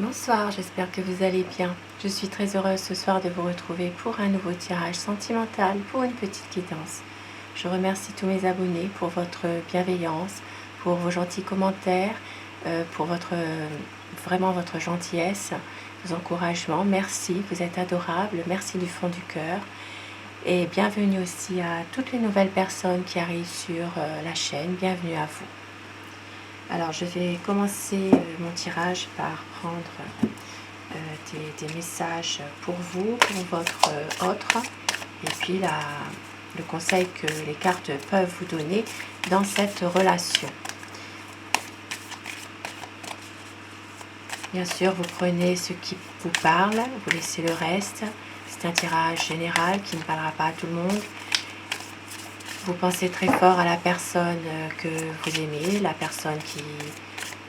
Bonsoir, j'espère que vous allez bien. Je suis très heureuse ce soir de vous retrouver pour un nouveau tirage sentimental pour une petite guidance. Je remercie tous mes abonnés pour votre bienveillance, pour vos gentils commentaires, pour vraiment votre gentillesse, vos encouragements. Merci, vous êtes adorables, merci du fond du cœur. Et bienvenue aussi à toutes les nouvelles personnes qui arrivent sur la chaîne. Bienvenue à vous. Alors je vais commencer mon tirage par prendre des messages pour vous, pour votre autre, et puis le conseil que les cartes peuvent vous donner dans cette relation. Bien sûr, vous prenez ce qui vous parle, vous laissez le reste. C'est un tirage général qui ne parlera pas à tout le monde. Vous pensez très fort à la personne que vous aimez, la personne qui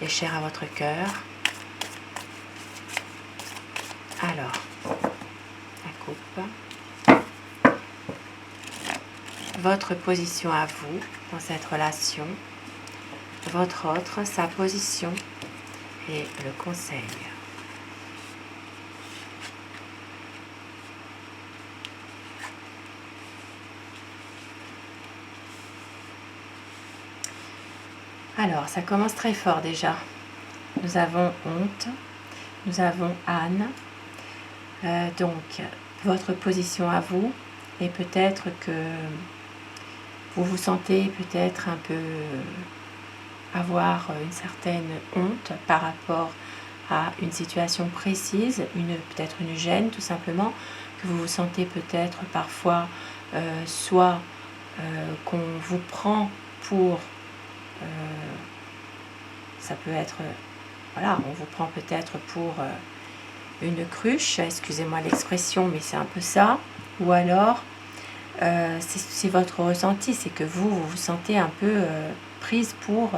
est chère à votre cœur. Alors, la coupe. Votre position à vous dans cette relation. Votre autre, sa position et le conseil. Alors, ça commence très fort déjà. Nous avons honte, nous avons Anne. Donc, votre position à vous, et peut-être que vous vous sentez peut-être un peu avoir une certaine honte par rapport à une situation précise, peut-être une gêne tout simplement, que vous vous sentez peut-être parfois soit qu'on vous prend pour... ça peut être, voilà, on vous prend peut-être pour une cruche, excusez-moi l'expression, mais c'est un peu ça, ou alors c'est votre ressenti, c'est que vous vous sentez un peu prise pour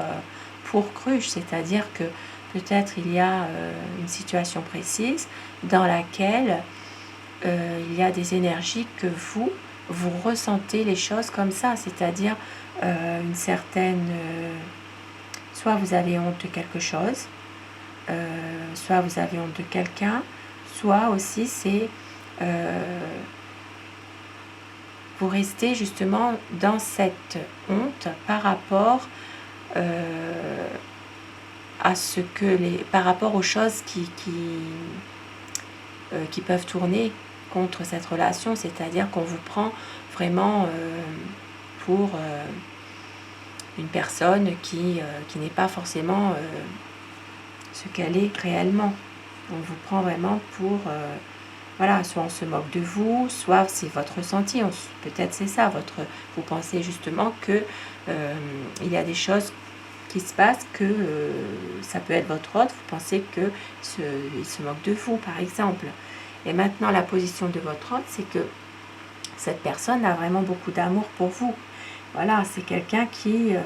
cruche, c'est-à-dire que peut-être il y a une situation précise dans laquelle il y a des énergies que vous ressentez les choses comme ça, c'est-à-dire une certaine... soit vous avez honte de quelque chose, soit vous avez honte de quelqu'un, soit aussi c'est... vous restez justement dans cette honte par rapport à ce que par rapport aux choses qui peuvent tourner contre cette relation, c'est-à-dire qu'on vous prend vraiment pour une personne qui n'est pas forcément ce qu'elle est réellement. On vous prend vraiment pour... voilà, soit on se moque de vous, soit c'est votre ressenti, peut-être c'est ça, vous pensez justement que il y a des choses qui se passent, que ça peut être votre autre, vous pensez qu'il se moque de vous par exemple. Et maintenant la position de votre autre, c'est que cette personne a vraiment beaucoup d'amour pour vous. Voilà, c'est quelqu'un qui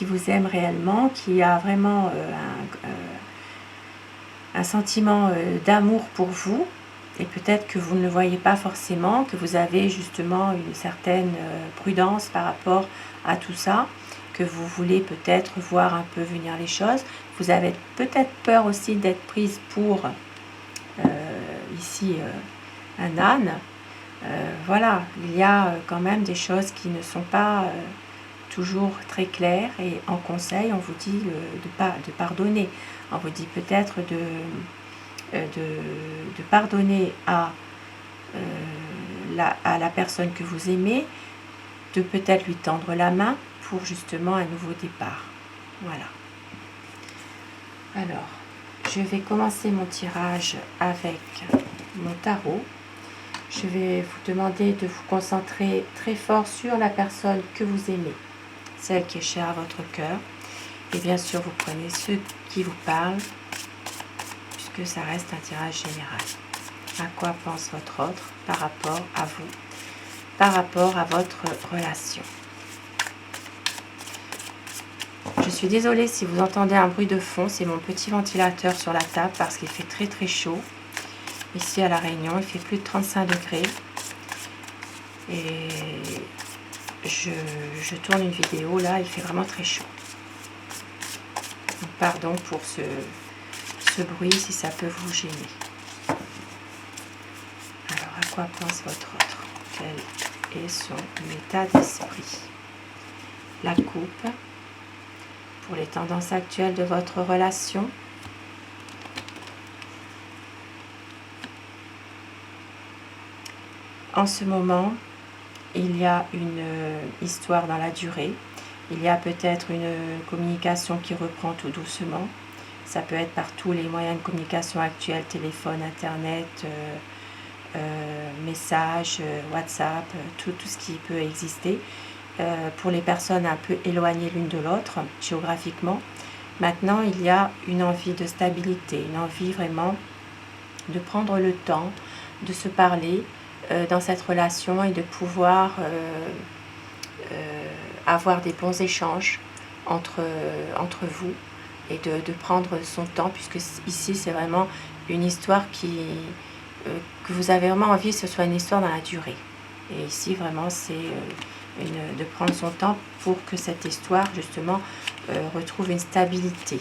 vous aime réellement, qui a vraiment un sentiment d'amour pour vous, et peut-être que vous ne le voyez pas forcément, que vous avez justement une certaine prudence par rapport à tout ça, que vous voulez peut-être voir un peu venir les choses. Vous avez peut-être peur aussi d'être prise pour ici un âne. Voilà, il y a quand même des choses qui ne sont pas toujours très claires, et en conseil on vous dit de pardonner. On vous dit peut-être de pardonner à la personne que vous aimez, de peut-être lui tendre la main pour justement un nouveau départ. Voilà. Alors, je vais commencer mon tirage avec mon tarot. Je vais vous demander de vous concentrer très fort sur la personne que vous aimez, celle qui est chère à votre cœur. Et bien sûr, vous prenez ceux qui vous parlent, puisque ça reste un tirage général. À quoi pense votre autre par rapport à vous, par rapport à votre relation? Je suis désolée si vous entendez un bruit de fond, c'est mon petit ventilateur sur la table parce qu'il fait très très chaud. Ici à La Réunion, il fait plus de 35 degrés. Et je tourne une vidéo, là, il fait vraiment très chaud. Donc, pardon pour ce bruit si ça peut vous gêner. Alors, à quoi pense votre autre? Quel est son état d'esprit? La coupe. Pour les tendances actuelles de votre relation. En ce moment, il y a une histoire dans la durée. Il y a peut-être une communication qui reprend tout doucement. Ça peut être par tous les moyens de communication actuels, téléphone, internet, messages, WhatsApp, tout ce qui peut exister. Pour les personnes un peu éloignées l'une de l'autre, géographiquement. Maintenant, il y a une envie de stabilité, une envie vraiment de prendre le temps de se parler dans cette relation et de pouvoir avoir des bons échanges entre vous et de prendre son temps, puisque ici c'est vraiment une histoire que vous avez vraiment envie que ce soit une histoire dans la durée. Et ici vraiment c'est de prendre son temps pour que cette histoire justement retrouve une stabilité.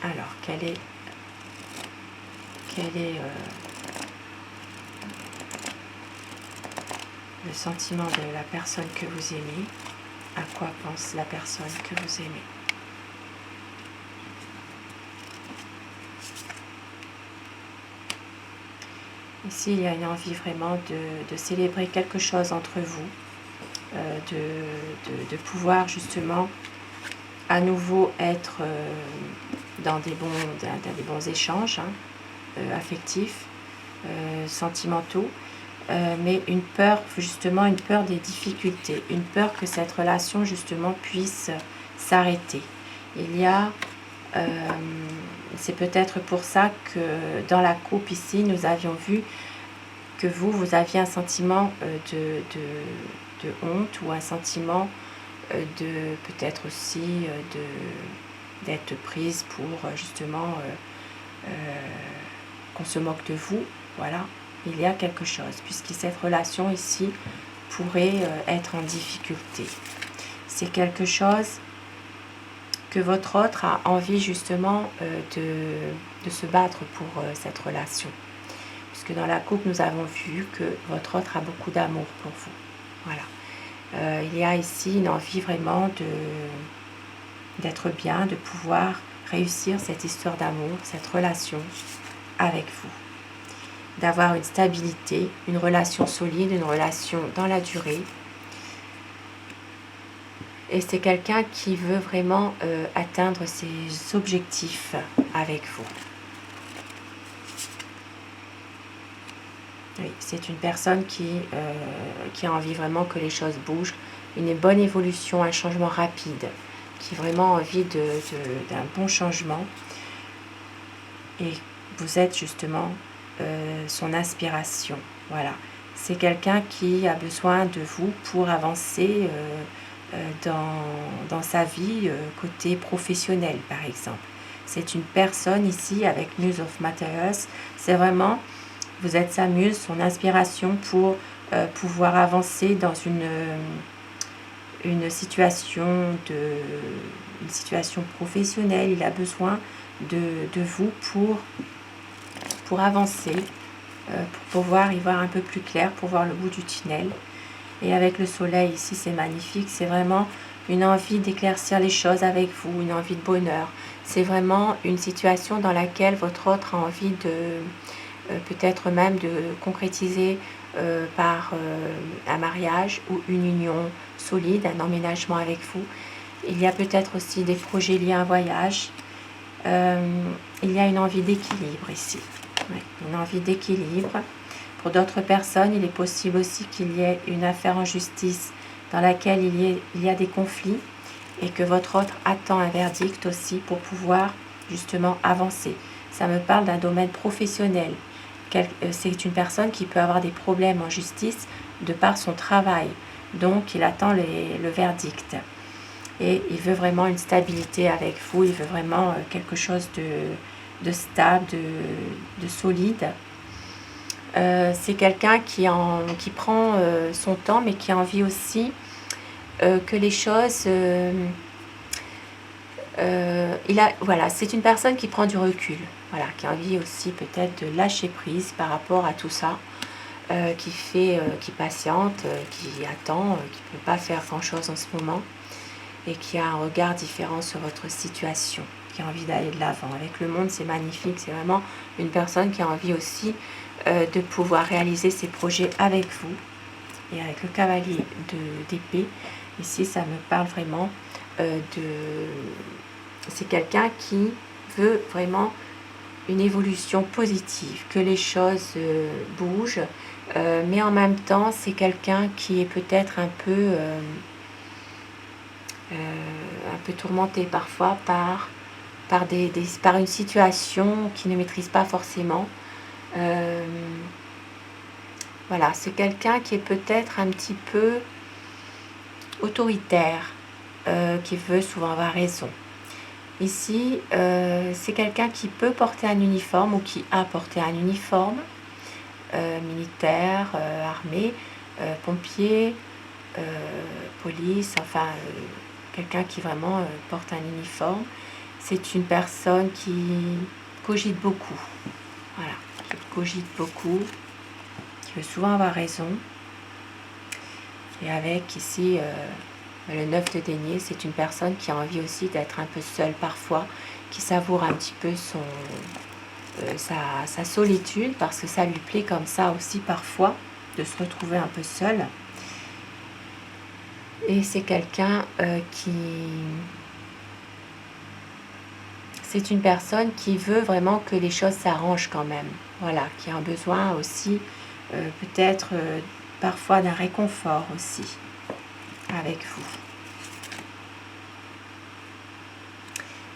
Alors quel est le sentiment de la personne que vous aimez? À quoi pense la personne que vous aimez? Ici, il y a une envie vraiment de célébrer quelque chose entre vous, de pouvoir justement à nouveau être dans des bons échanges affectifs, sentimentaux, mais une peur, justement une peur des difficultés, une peur que cette relation justement puisse s'arrêter. Il y a, c'est peut-être pour ça que dans la coupe ici, nous avions vu que vous aviez un sentiment de honte ou un sentiment de peut-être aussi d'être prise pour justement qu'on se moque de vous. Voilà, il y a quelque chose, puisque cette relation ici pourrait être en difficulté. C'est quelque chose que votre autre a envie justement de se battre pour cette relation. Puisque dans la coupe, nous avons vu que votre autre a beaucoup d'amour pour vous. Voilà. Il y a ici une envie vraiment d'être bien, de pouvoir réussir cette histoire d'amour, cette relation avec vous. D'avoir une stabilité, une relation solide, une relation dans la durée. Et c'est quelqu'un qui veut vraiment atteindre ses objectifs avec vous. Oui, c'est une personne qui a envie vraiment que les choses bougent, une bonne évolution, un changement rapide, qui a vraiment envie d'un bon changement. Et vous êtes justement son inspiration. Voilà. C'est quelqu'un qui a besoin de vous pour avancer dans sa vie côté professionnel, par exemple. C'est une personne ici avec Muse of Materials. C'est vraiment, vous êtes sa muse, son inspiration pour pouvoir avancer dans une situation professionnelle. Il a besoin de vous pour avancer, pour pouvoir y voir un peu plus clair, pour voir le bout du tunnel. Et avec le soleil ici, c'est magnifique. C'est vraiment une envie d'éclaircir les choses avec vous, une envie de bonheur. C'est vraiment une situation dans laquelle votre autre a envie de peut-être même de concrétiser par un mariage ou une union solide, un emménagement avec vous. Il y a peut-être aussi des projets liés à un voyage. Il y a une envie d'équilibre ici. Oui, une envie d'équilibre. Pour d'autres personnes, il est possible aussi qu'il y ait une affaire en justice dans laquelle il y a des conflits et que votre autre attend un verdict aussi pour pouvoir justement avancer. Ça me parle d'un domaine professionnel. C'est une personne qui peut avoir des problèmes en justice de par son travail. Donc, il attend le verdict. Et il veut vraiment une stabilité avec vous. Il veut vraiment quelque chose de stable, de solide. C'est quelqu'un qui prend son temps, mais qui a envie aussi que les choses Voilà, c'est une personne qui prend du recul, voilà, qui a envie aussi peut-être de lâcher prise par rapport à tout ça, qui patiente, qui attend, qui ne peut pas faire grand-chose en ce moment et qui a un regard différent sur votre situation, qui a envie d'aller de l'avant. Avec le monde, c'est magnifique, c'est vraiment une personne qui a envie aussi de pouvoir réaliser ses projets avec vous. Et avec le cavalier d'épée, ici, ça me parle vraiment c'est quelqu'un qui veut vraiment une évolution positive, que les choses bougent, mais en même temps, c'est quelqu'un qui est peut-être un peu tourmenté parfois par une situation qu'il ne maîtrise pas forcément. Voilà, c'est quelqu'un qui est peut-être un petit peu autoritaire, qui veut souvent avoir raison. Ici, c'est quelqu'un qui peut porter un uniforme ou qui a porté un uniforme, militaire, armée, pompier, police, enfin, quelqu'un qui vraiment porte un uniforme. C'est une personne qui cogite beaucoup, voilà, qui cogite beaucoup, qui veut souvent avoir raison. Et avec ici le 9 de denier, c'est une personne qui a envie aussi d'être un peu seule parfois, qui savoure un petit peu sa solitude, parce que ça lui plaît comme ça aussi parfois, de se retrouver un peu seule. Et c'est quelqu'un c'est une personne qui veut vraiment que les choses s'arrangent quand même. Voilà, qui a un besoin aussi peut-être parfois d'un réconfort aussi avec vous.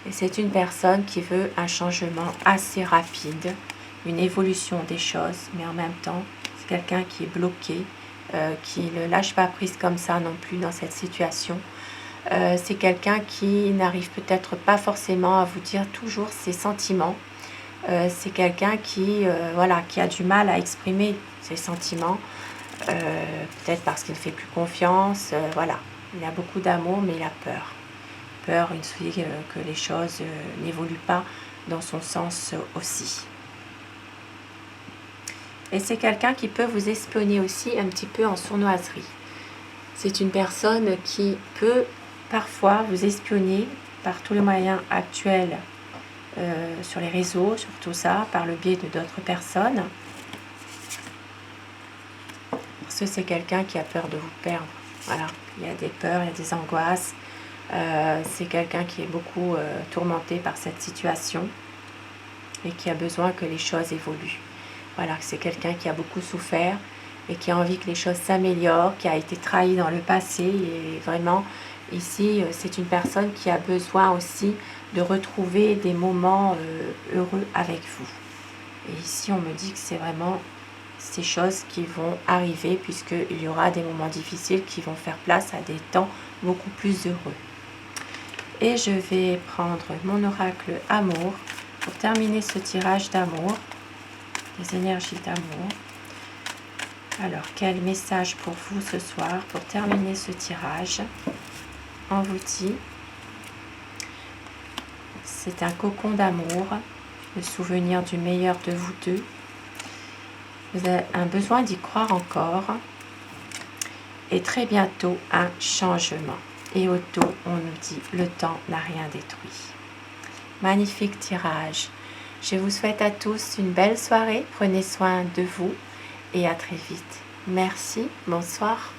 Et c'est une personne qui veut un changement assez rapide, une évolution des choses, mais en même temps, c'est quelqu'un qui est bloqué, qui ne lâche pas prise comme ça non plus dans cette situation. C'est quelqu'un qui n'arrive peut-être pas forcément à vous dire toujours ses sentiments. C'est quelqu'un qui a du mal à exprimer ses sentiments, peut-être parce qu'il ne fait plus confiance. Voilà, il a beaucoup d'amour, mais il a peur. Une fille que les choses n'évoluent pas dans son sens aussi. Et c'est quelqu'un qui peut vous espionner aussi un petit peu en sournoiserie. C'est une personne qui peut parfois vous espionner par tous les moyens actuels sur les réseaux, sur tout ça, par le biais de d'autres personnes. Parce que c'est quelqu'un qui a peur de vous perdre. Voilà, il y a des peurs, il y a des angoisses. C'est quelqu'un qui est beaucoup tourmenté par cette situation et qui a besoin que les choses évoluent. Voilà, c'est quelqu'un qui a beaucoup souffert et qui a envie que les choses s'améliorent, qui a été trahi dans le passé. Et vraiment, ici, c'est une personne qui a besoin aussi de retrouver des moments heureux avec vous. Et ici, on me dit que c'est vraiment ces choses qui vont arriver, puisqu'il y aura des moments difficiles qui vont faire place à des temps beaucoup plus heureux. Et je vais prendre mon oracle amour pour terminer ce tirage d'amour, les énergies d'amour. Alors, quel message pour vous ce soir pour terminer ce tirage? On vous dit, c'est un cocon d'amour, le souvenir du meilleur de vous deux. Vous avez un besoin d'y croire encore. Et très bientôt, un changement. Et au dos, on nous dit, le temps n'a rien détruit. Magnifique tirage. Je vous souhaite à tous une belle soirée. Prenez soin de vous et à très vite. Merci. Bonsoir.